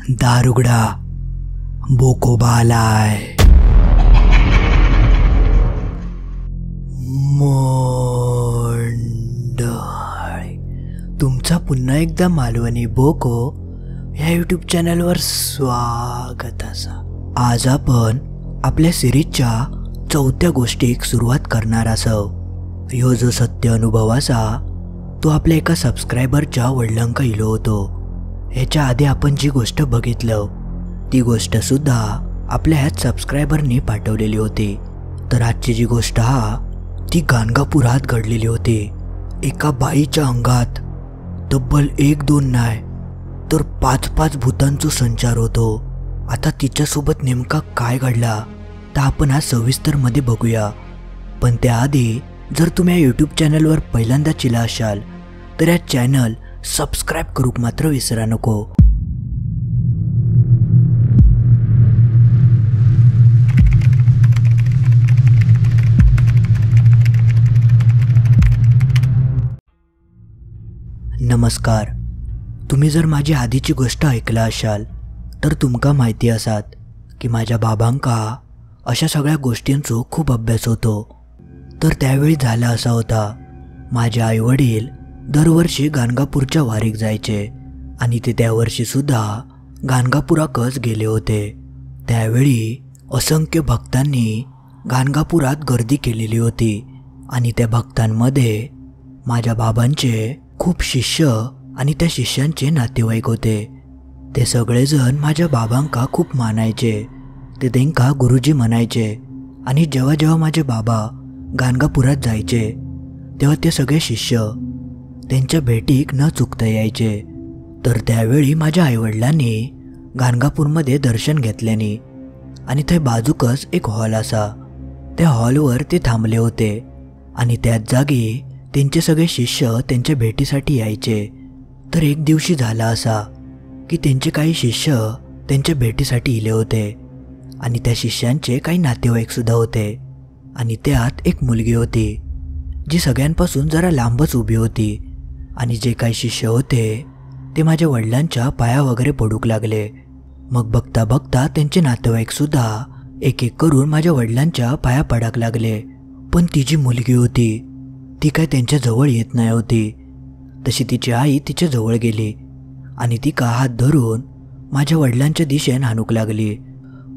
दारुगडा बोकोबा आलाय. मंडळी, तुमचा पुन्हा एकदा मालवणी बोको या यूट्यूब चॅनलवर स्वागत असा. आज आपण आपल्या सिरीजच्या 4थ्या गोष्टीक सुरुवात करणार असो. ह्यो जो सत्य अनुभव असा तो आपल्या एका सबस्क्रायबरच्या वडिलांका इलो होतो. ह्याच्या आधी आपण जी गोष्ट बघितलं ती गोष्ट सुद्धा आपल्या ह्याच सबस्क्रायबरनी पाठवलेली होती. तर आजची जी गोष्ट ती गाणगापुरात घडलेली होती. एका बाईच्या अंगात तब्बल 1-2 नाही तर 5-5 भूतांचा संचार होतो. आता तिच्यासोबत नेमका काय घडला तर आपण आज सविस्तरमध्ये बघूया. पण त्याआधी जर तुम्ही या यूट्यूब चॅनलवर पहिल्यांदा चिला असाल तर या चॅनल सबस्क्राईब करूक मात्र विसरा नको. नमस्कार. तुम्ही जर माझी आधीची गोष्ट ऐकला असाल तर तुमका माहिती असात की माझ्या बाबांका अशा सगळ्या गोष्टींचो खूप अभ्यास होतो. तर त्यावेळी झाला असा होता, माझे आई वडील दरवर्षी गाणगापूरच्या वारीक जायचे आणि ते त्या वर्षी सुद्धा गाणगापुराकच गेले होते. त्यावेळी असंख्य भक्तांनी गाणगापुरात गर्दी केलेली होती आणि त्या भक्तांमध्ये माझ्या बाबांचे खूप शिष्य आणि त्या शिष्यांचे नातेवाईक होते. ते सगळेजण माझ्या बाबांका खूप मानायचे. ते त्यांका गुरुजी म्हणायचे आणि जेव्हा जेव्हा माझे बाबा गाणगापुरात जायचे तेव्हा ते सगळे शिष्य त्यांच्या भेटीक न चुकता यायचे. तर त्यावेळी माझ्या आईवडिलांनी गाणगापूरमध्ये दर्शन घेतल्याने आणि त्या बाजूकच एक हॉल असा, त्या हॉलवर ते थांबले होते आणि त्याच जागी त्यांचे सगळे शिष्य त्यांच्या भेटीसाठी यायचे. तर एक दिवशी झाला असा की त्यांचे काही शिष्य त्यांच्या भेटीसाठी इले होते आणि त्या शिष्यांचे काही नातेवाईकसुद्धा होते आणि त्यात एक मुलगी होती जी सगळ्यांपासून जरा लांबच उभी होती. आणि जे काही शिष्य होते ते माझ्या वडिलांच्या पाया वगैरे पडूक लागले. मग बघता बघता त्यांचे नातेवाईकसुद्धा एक एक करून माझ्या वडिलांच्या पाया पडाक लागले. पण ती जी मुलगी होती ती काय त्यांच्या जवळ येत नाही होती. तशी तिची आई तिच्या जवळ गेली आणि ती का हात धरून माझ्या वडिलांच्या दिशेने हाणूक लागली.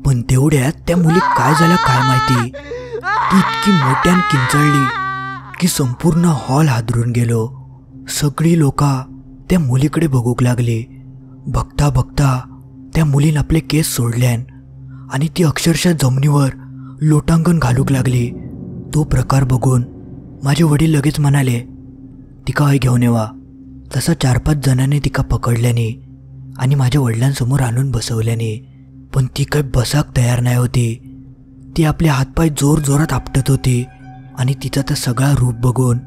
पण तेवढ्यात त्या मुलीक काय झालं काय माहिती, ती इतकी मोठ्यान किंचाळली की संपूर्ण हॉल हादरून गेलो. सगळी लोका त्या मुलीकडे बघूक लागली. बघता बघता त्या मुलीन आपले केस सोडल्यान आणि ती अक्षरशः जमिनीवर लोटांगण घालूक लागली. तो प्रकार बघून माझे वडील लगेच म्हणाले, तिका हय घेऊन येवा. तसं 4-5 जणांनी तिका पकडल्याने आणि माझ्या वडिलांसमोर आणून बसवल्याने. पण ती काही बसाक तयार नाही होती. ती आपले हातपाय जोर जोरात आपटत होती आणि तिचा तर सगळा रूप बघून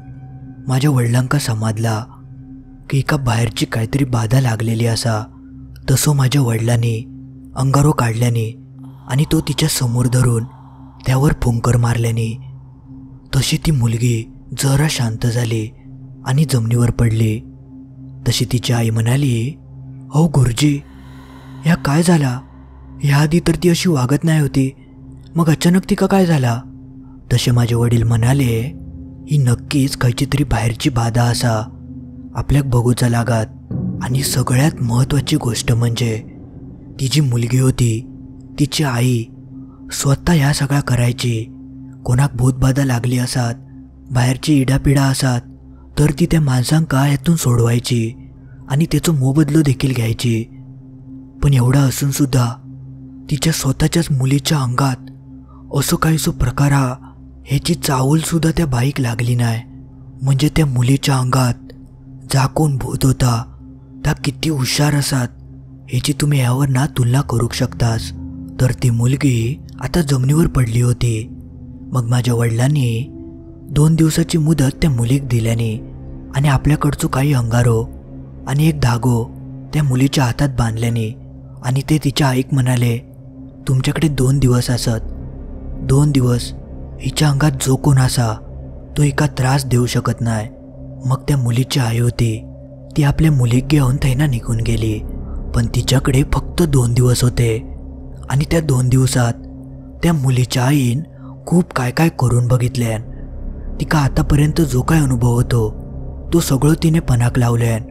माझ्या वडिलांका समजला की एका बाहेरची काहीतरी बाधा लागलेली असा. तसं माझ्या वडिलांनी अंगारो काढल्याने आणि तो तिच्या समोर धरून त्यावर फुंकर मारल्याने तशी ती मुलगी जरा शांत झाली आणि जमिनीवर पडली. तशी तिची आई म्हणाली, हो गुरुजी, ह्या काय झाला? ह्याआधी तर ती अशी वागत नाही होती, मग अचानक तिका काय झाला? तसे माझे वडील म्हणाले, ही नक्कीच काहीची तरी बाहेरची बाधा असा आपल्याक बघूचा लागात. आणि सगळ्यात महत्त्वाची गोष्ट म्हणजे ती जी मुलगी होती तिची आई स्वतः ह्या सगळ्या करायची. कोणाक भूतबाधा लागली असात, बाहेरची इडापिडा असात तर ती त्या माणसांका ह्यातून सोडवायची आणि त्याचा मोबदलो देखील घ्यायची. पण एवढा असून सुद्धा तिच्या स्वतःच्याच मुलीच्या अंगात असं काहीसो प्रकार ह्याची चाहूलसुद्धा त्या बाईक लागली नाही. म्हणजे त्या मुलीच्या अंगात जा कोण भूत होता त्या किती हुशार असात ह्याची तुम्ही यावर ना तुलना करू शकतास. तर ती मुलगी आता जमिनीवर पडली होती. मग माझ्या वडिलांनी 2 दिवसाची मुदत त्या मुलीक दिल्याने आणि आपल्याकडचं काही अंगारो आणि एक धागो त्या मुलीच्या हातात बांधल्याने आणि ते तिच्या आईक म्हणाले, तुमच्याकडे 2 दिवस असत. 2 दिवस हिच्या अंगात जो कोण असा तो एका त्रास देऊ शकत नाही. मग त्या मुलीची आई होती ती आपल्या मुलीक घेऊन थैना निघून गेली पण तिच्याकडे फक्त 2 दिवस होते आणि त्या 2 दिवसात त्या मुलीच्या आईन खूप काय काय करून बघितल्यान. तिका आतापर्यंत जो काय अनुभव होतो तो सगळं तिने पणाक लावल्यान.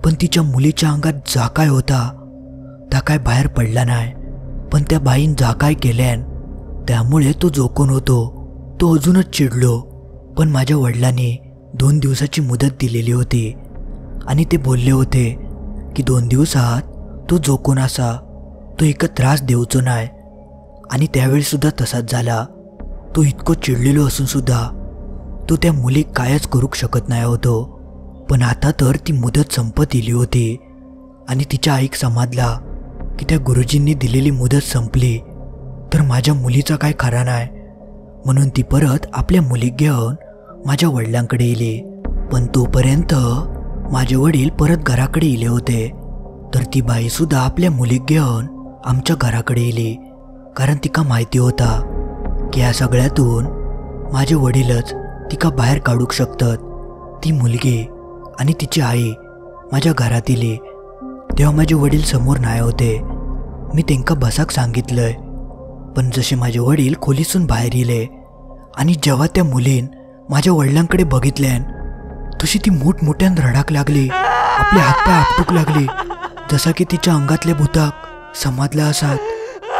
पण तिच्या मुलीच्या अंगात जा काय होता त्या काय बाहेर पडला नाही. पण त्या बाईन जा काय केल्यान त्यामुळे तो जो कोण होतो तो अजूनच चिडलो. पण माझ्या वडिलांनी 2 दिवसाची मुदत दिलेली होती आणि ते बोलले होते की 2 दिवसात तो जो कोण असा तो एक त्रास देऊचो नाही. आणि त्यावेळी सुद्धा तसाच झाला. तो इतको चिडलेलो असून सुद्धा तो त्या मुलीक कायच करूक शकत नाही होतो. पण आता तर ती मुदत संपत इली होती आणि तिच्या आईक समजला की त्या गुरुजींनी दिलेली मुदत संपली तर माझ्या मुलीचा काय खरा नाही. म्हणून ती परत आपल्या मुलीक घेऊन माझ्या वडिलांकडे इली. पण तोपर्यंत माझे वडील परत घराकडे इले होते. तर ती बाई सुद्धा आपल्या मुलीक घेऊन आमच्या घराकडे इली. कारण तिका माहिती होता की या सगळ्यातून माझे वडीलच तिका बाहेर काढूक शकतात. ती मुलगी आणि तिची आई माझ्या घरात इली तेव्हा माझे वडील समोर नाही होते. मी त्यांका बसाक सांगितलंय. पण जसे माझे वडील खोलीतून बाहेर इले आणि जेव्हा त्या मुलीन माझ्या वडिलांकडे बघितल्यान तशी ती मोठमोठ्यान रडाक लागली. आपले हातपाय आपटूक लागली जसा की तिच्या अंगातले भूताक समजला असात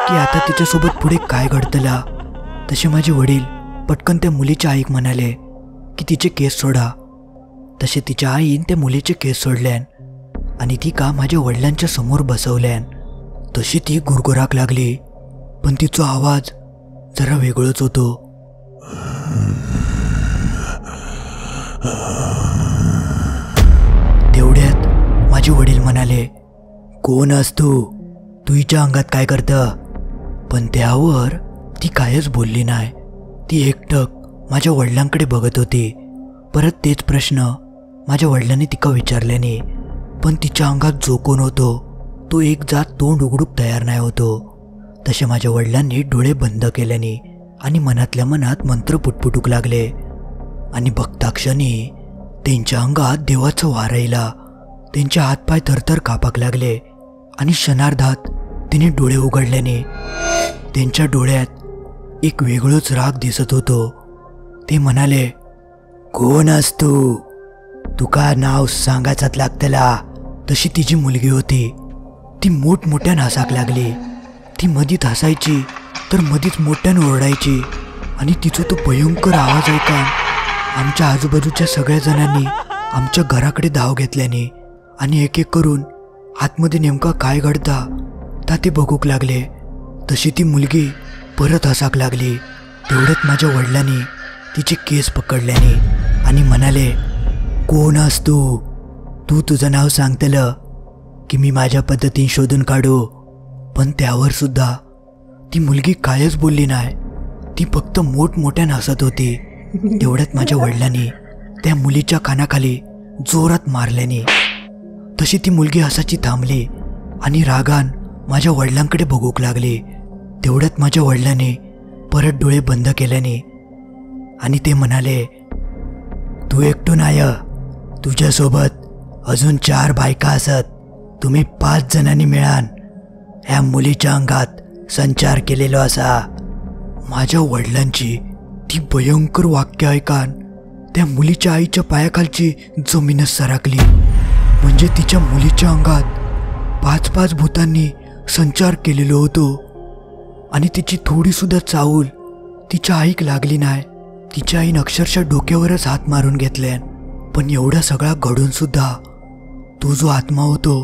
की आता तिच्यासोबत पुढे काय घडतला. तसे माझे वडील पटकन त्या मुलीच्या आईक म्हणाले की तिचे केस सोडा. तसे तिच्या आईन त्या मुलीचे केस सोडल्यान आणि ती का माझ्या वडिलांच्या समोर बसवल्यान. तशी ती गुरगुराक लागली पण तिचा आवाज जरा वेगळाच होतो. तेवढ्यात माझे वडील म्हणाले, कोण आहेस तू? तू हिच्या अंगात काय करतं? पण त्यावर ती कायच बोलली नाही. ती एकटक माझ्या वडिलांकडे बघत होती. परत तेच प्रश्न माझ्या वडिलांनी तिका विचारल्याने पण तिच्या अंगात जो कोण होतो तो एक जात तोंड उघडूक तयार नाही होतो. तसे माझ्या वडिलांनी डोळे बंद केल्याने आणि मनातल्या मनात मंत्र पुटपुटूक लागले आणि बघता क्षणी त्यांच्या अंगात देवाचं वार यायला. त्यांचे हातपाय थरथर कापाक लागले आणि क्षणार्धात तिने डोळे उघडल्याने त्यांच्या डोळ्यात एक वेगळंच राग दिसत होतो. ते म्हणाले, कोण आहेस तू? तुका नाव सांगायचाच लागतला. तशी तिची मुलगी होती. ती मोठमोठ्यान हसाक लागली. ती मधीत हसायची तर मधीच मोठ्यानं ओरडायची आणि तिचा तो भयंकर आवाज ऐकून आमच्या आजूबाजूच्या सगळ्या जणांनी आमच्या घराकडे धाव घेतल्याने आणि एक एक करून आतमध्ये नेमका काय घडता ता ते बघूक लागले. तशी ती मुलगी परत हसाक लागली. तेवढ्यात माझ्या वडिलांनी तिचे केस पकडल्याने आणि म्हणाले, कोण आहेस तू? तू तुझं नाव सांगतलं की मी माझ्या पद्धतीने शोधून काढू. पण त्यावर सुद्धा ती मुलगी कायच बोलली नाही. ती फक्त मोठमोठ्यानं हसत होती. तेवढ्यात माझ्या वडिलांनी त्या मुलीच्या कानाखाली जोरात मारल्याने तशी ती मुलगी हसाची थांबली आणि रागान माझ्या वडिलांकडे बघूक लागली. तेवढ्यात माझ्या वडिलांनी परत डोळे बंद केल्याने आणि ते म्हणाले, तू एकटो नाही, तुझ्यासोबत अजून 4 बायका असत. तुम्ही 5 जणांनी मिळान ह्या मुलीच्या अंगात संचार केलेलो असा. माझ्या वडिलांची ती भयंकर वाक्य ऐकान त्या मुलीच्या आईच्या पायाखालची जमीनच सरकली. म्हणजे तिच्या मुलीच्या अंगात 5-5 भूतांनी संचार केलेलो होतो आणि तिची थोडी सुद्धा चावल तिच्या आईक लागली नाही. तिच्या आईन अक्षरशः डोक्यावरच हात मारून घेतल्यान. पण एवढा सगळा घडून सुद्धा तो जो आत्मा होतो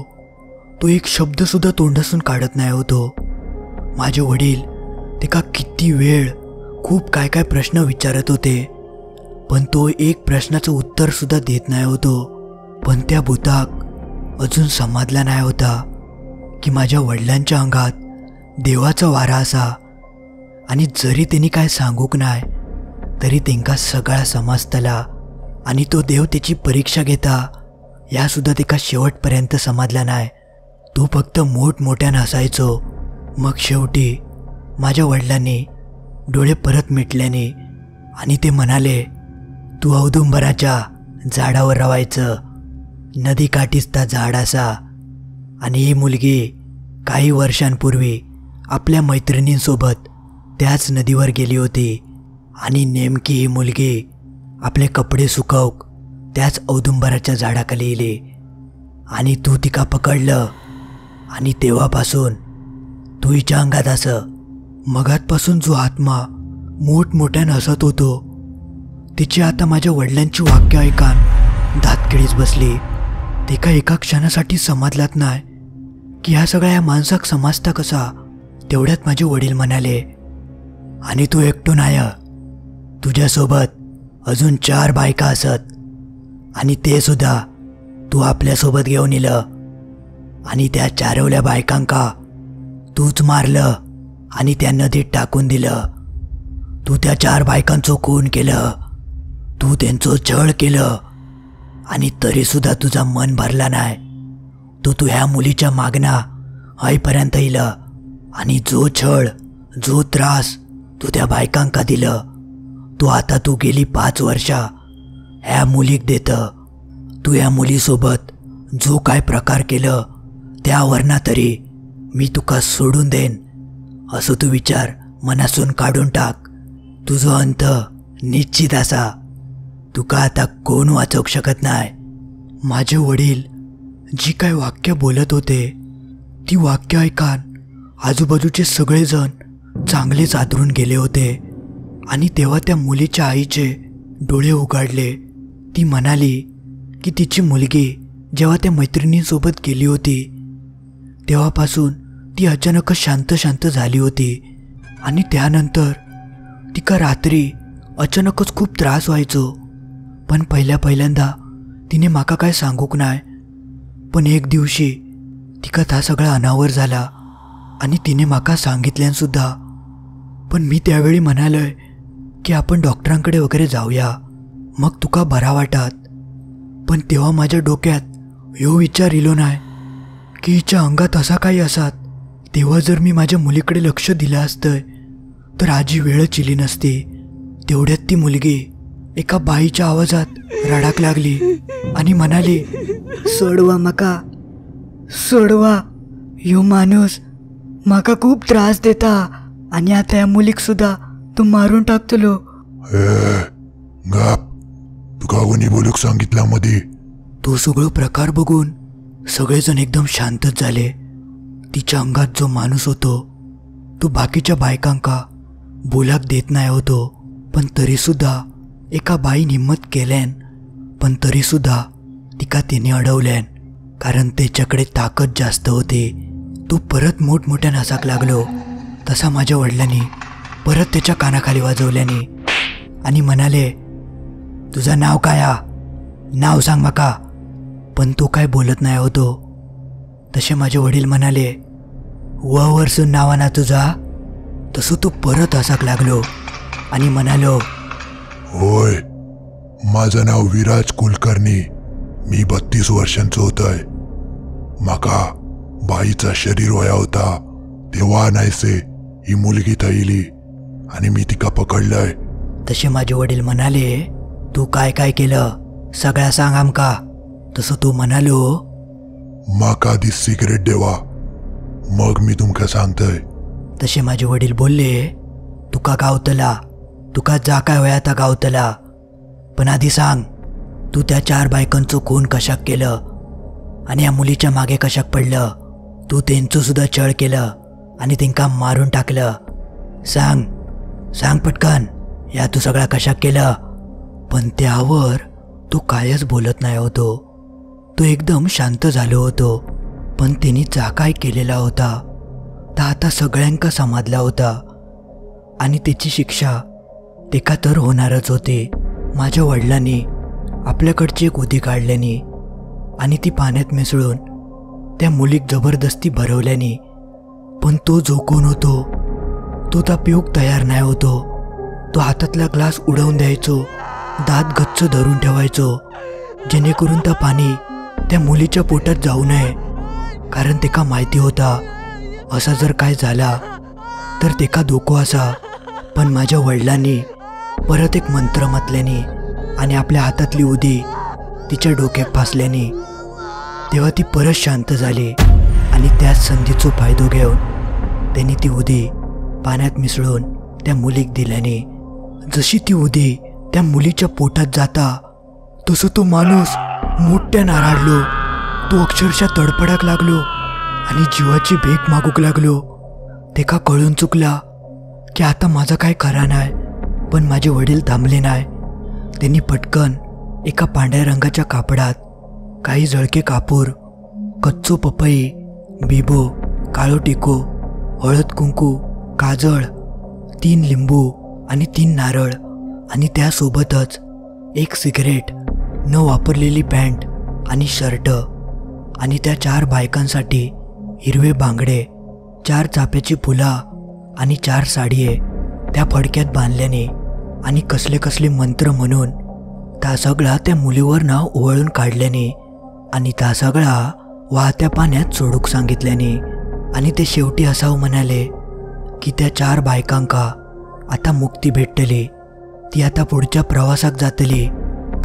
तो एक शब्द सुद्धा तोंडातून काढत नाही होतो. माझे वडील ते का किती वेळ खूप काय काय प्रश्न विचारत होते पण तो एक प्रश्नाचं उत्तर सुद्धा देत नाही होतो. पण त्या भूताक अजून समजला नाही होता की माझ्या वडिलांच्या अंगात देवाचा वारा असा आणि जरी त्यांनी काय सांगूक नाही तरी त्यांका सगळा समजतला आणि तो देव त्याची परीक्षा घेता या सुद्धा तिका शेवटपर्यंत समजला नाही. तो फक्त मोठमोठ्यानं हसायचो. मग शेवटी माझ्या वडिलांनी डोळे परत मिटल्याने आणि ते म्हणाले, तू औदुंबराच्या झाडावर रवायचं. नदी काठीच ता झाड असा आणि ही मुलगी काही वर्षांपूर्वी आपल्या मैत्रिणींसोबत त्याच नदीवर गेली होती आणि नेमकी ही मुलगी आपले कपडे सुकवूक त्याच औदुंबराच्या झाडाखाली येली आणि तू तिका पकडलं आणि तेव्हापासून तू हिच्या अंगात असं मगातपासून जो आत्मा मोठमोठ्यानं हसत होतो तिची आता माझ्या वडिलांची वाक्य ऐकान दातकिळीच बसली. ते का एका क्षणासाठी समजलात नाही की ह्या सगळ्या या माणसाक समजता कसा. तेवढ्यात माझे वडील म्हणाले, आणि तू एकटो नाही, तुझ्यासोबत अजून 4 बायका असत आणि ते सुद्धा तू आपल्यासोबत घेऊन इलं आणि त्या 4 बायकांका तूच मारलं आणि त्या नदीत टाकून दिलं. तू त्या 4 बायकांचं खून केलं, तू त्यांचं छळ केलं आणि तरीसुद्धा तुझा मन भरला नाही. तू ह्या मुलीच्या मागणा आईपर्यंत इलं आणि जो छळ जो त्रास तू त्या बायकांका दिलं तू गेली 5 वर्षा ह्या मुलीक देत. तू ह्या मुलीसोबत जो काय प्रकार केलं त्यावरना तरी मी तुका सोडून देन असं तू विचार मनासून काढून टाक. तुझं अंत निश्चित असा. तुका आता कोण वाचवू शकत नाही. माझे वडील जी काय वाक्य बोलत होते ती वाक्य ऐकान आजूबाजूचे सगळेजण चांगलेच आदरून गेले होते आणि तेव्हा त्या मुलीच्या आईचे डोळे उघडले. ती म्हणाली की तिची मुलगी जेव्हा त्या मैत्रिणींसोबत गेली होती तेव्हापासून ती अचानकच शांत झाली होती आणि त्यानंतर तिका रात्री अचानकच खूप त्रास व्हायचो. पण पहिल्यांदा तिने माका काय सांगूक नाही. पण एक दिवशी तिका हा सगळा अनावर झाला आणि तिने माका सांगितल्यानसुद्धा. पण मी त्यावेळी म्हणालोय की आपण डॉक्टरांकडे वगैरे जाऊया मग तुका बरा वाटत. पण तेव्हा माझ्या डोक्यात ह्यो विचार इलो नाही की हिच्या अंगात असा काही असात. तेव्हा जर मी माझ्या मुलीकडे लक्ष दिलं असतं तर आजी वेळच इली नसती. तेवढ्यात ती मुलगी एका बाईच्या आवाजात रडाक लागली आणि म्हणाली, सोडवा माका, सोडवा. ह्यो माणूस माका खूप त्रास देता आणि आता या मुलीक सुद्धा तू मारून टाकतलो. गाप, तुका कोणी बोलूक सांगितला मध्ये? तो सगळं प्रकार बघून सगळेजण एकदम शांतच झाले. तिच्या अंगात जो माणूस होतो तो बाकीच्या बायकांका बोलाक देत नाही होतो. पण तरीसुद्धा एका बाईन हिम्मत केल्यान पण तरीसुद्धा तिका तिने अडवल्यान कारण त्याच्याकडे ताकद जास्त होती. तो परत मोठमोठ्या हसाक लागलो. तसा माझ्या वडिलांनी परत त्याच्या कानाखाली वाजवल्याने आणि म्हणाले, तुझं नाव काय? नाव सांग माका. पण तो काय बोलत नाही होतो. तसे माझे वडील म्हणाले, वरसून नावा ना तुझा? तसं तो परत हसाक लागलो आणि म्हणालो, होय, माझं नाव विराज कुलकर्णी. मी 32 वर्षांचं होतय. माका बाईचा शरीर वया होता तेव्हा नाहीसे ही मुलगी थैली आणि मी तिका पकडलंय. तसे माझे वडील म्हणाले, तू काय काय केलं सगळ्या सांग आमका. तसं तू म्हणालो, माका आधी सिगरेट देवा मग मी तुमका सांगतय. तसे माझे वडील बोलले, तुका गावतला, तुका जा काय वया ता गावतला. पण आधी सांग, तू त्या 4 बायकांचं खून कशाक केलं आणि या मुलीच्या मागे कशाक पडलं? तू त्यांचं सुद्धा छळ केलं आणि त्यांका मारून टाकलं. सांग सांग पटकन, या तू सगळा कशाक केलं? पण त्यावर तो कायच बोलत नाही होतो. तो एकदम शांत झालो होतो. पण त्यांनी जा काय केलेला होता ता आता सगळ्यांका समजला होता आणि त्याची शिक्षा तेका तर होणारच होती. माझ्या वडिलांनी आपल्याकडची एक उदी काढल्याने आणि ती पाण्यात मिसळून त्या मुलीक जबरदस्ती भरवल्याने. पण तो जो कोण होतो तो त्या पिऊक तयार नाही होतो. तो हातातला ग्लास उडवून द्यायचो, दात गच्च धरून ठेवायचो जेणेकरून त्या पाणी त्या मुलीच्या पोटात जाऊ नये. कारण तेका माहिती होता असा जर काय झाला तर तेका धोको असा. पण माझ्या वडिलांनी परत एक मंत्र म्हटल्याने आणि आपल्या हातातली उदी तिच्या डोक्यात फासल्याने तेव्हा ती परत शांत झाली आणि त्याच संधीचा फायदा घेऊन त्यांनी ती उदी पाण्यात मिसळून त्या मुलीक दिल्याने जशी ती उदी त्या मुलीच्या पोटात जाता तसं तो माणूस मोठ्यानं आरडलो. तो अक्षरशः तडफडाक लागलो आणि जीवाची भीक मागूक लागलो. तेका कळून चुकला की आता माझा काय खरा नाही. पण माझे वडील थांबले नाही. त्यांनी पटकन एका पांढऱ्या रंगाच्या कापडात काही जळके कापूर, कच्चो पपई, बिबो, काळो टिको, हळद कुंकू, काजळ, 3 लिंबू आणि 3 नारळ आणि त्यासोबतच 1 सिगरेट, न वापरलेली पॅन्ट आणि शर्ट आणि त्या 4 बायकांसाठी हिरवे बांगडे, 4 चाफ्याची फुलं आणि 4 साडीये त्या फडक्यात बांधल्याने आणि कसले कसले मंत्र म्हणून त्या सगळा त्या मुलीवर नाव ओवाळून काढल्याने आणि त्या सगळा वाहत्या पाण्यात सोडूक सांगितल्याने आणि ते शेवटी असाव म्हणाले की त्या 4 बायकांका आता मुक्ती भेटतली. ती आता पुढच्या प्रवासाक जातली.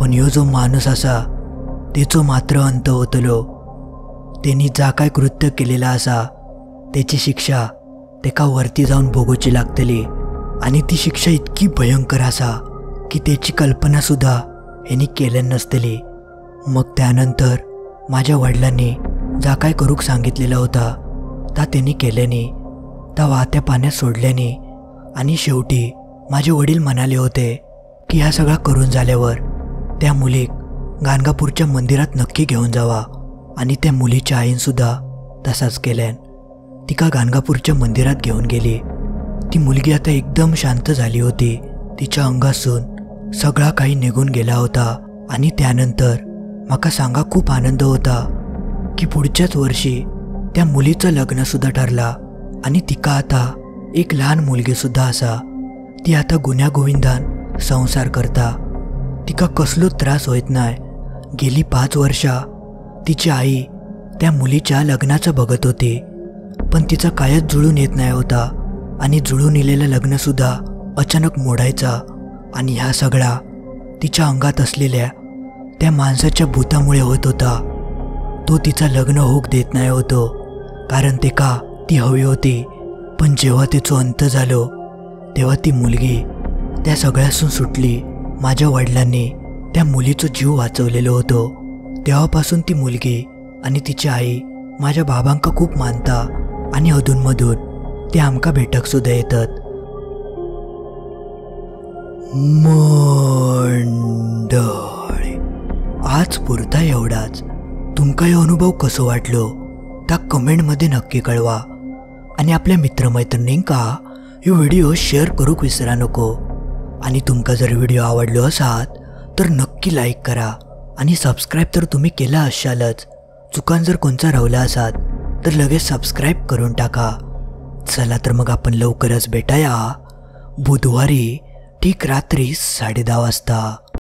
पण ह्यो जो माणूस असा तेचो मात्र अंत होतलो. त्यांनी जा काय कृत्य केलेला असा त्याची शिक्षा तेका वरती जाऊन भोगूची लागतली. आणि ती शिक्षा इतकी भयंकर असा की त्याची कल्पना सुद्धा यांनी केलं नसतली. मग त्यानंतर माझ्या वडिलांनी जा काय करूक सांगितलेला होता ता त्यांनी केल्याने, त्या वाहत्या पाण्यात सोडल्याने आणि शेवटी माझे वडील म्हणाले होते की ह्या सगळा करून झाल्यावर त्या मुलीक गाणगापूरच्या मंदिरात नक्की घेऊन जावा. आणि त्या मुलीच्या आईनसुद्धा तसाच केल्यान तिका गाणगापूरच्या मंदिरात घेऊन गेली. ती मुलगी आता एकदम शांत झाली होती. तिच्या अंगासून सगळा काही निघून गेला होता. आणि त्यानंतर माका सांगा खूप आनंद होता की पुढच्याच वर्षी त्या मुलीचं लग्नसुद्धा ठरला आणि तिका आता एक लहान मुलगीसुद्धा असा. ती आता गुण्यागोविंदान संसार करता. तिका कसलो त्रास होत नाही. गेली 5 वर्षा तिची आई त्या मुलीच्या लग्नाचं बघत होती. पण तिचा कायच जुळून येत नाही होता आणि जुळून येलेलं लग्नसुद्धा अचानक मोडायचा. आणि ह्या सगळा तिच्या अंगात असलेल्या त्या माणसाच्या भूतामुळे होत होता. तो तिचा लग्न होऊक देत नाही होतो कारण ते का ती हवी होती. पण जेव्हा तिचं अंत झालो तेव्हा ती मुलगी त्या सगळ्यासून सुटली. माझ्या वडिलांनी त्या मुलीचा जीव वाचवलेलो होतो. तेव्हापासून ती मुलगी आणि तिची आई माझ्या बाबांका खूप मानता आणि अधूनमधून ते आमका भेटक सुद्धा येतात. मंडळी, आज पुरता एवढाच. तुमका हे अनुभव कसो वाटलो त्या कमेंटमध्ये नक्की कळवा. आणि आपल्या मित्रमैत्रिणींका हे व्हिडिओ शेअर करूक विसरा नको. आणि तुमका जर व्हिडिओ आवडलो असात तर नक्की लाईक करा आणि सबस्क्राईब तर तुम्ही केला असालच. चुकान जर कोणचा रावला असात तर लगेच सबस्क्राईब करून टाका. चला तर मग आपण लवकरच भेटाया बुधवारी ठीक रात्री 10:30 वाजता.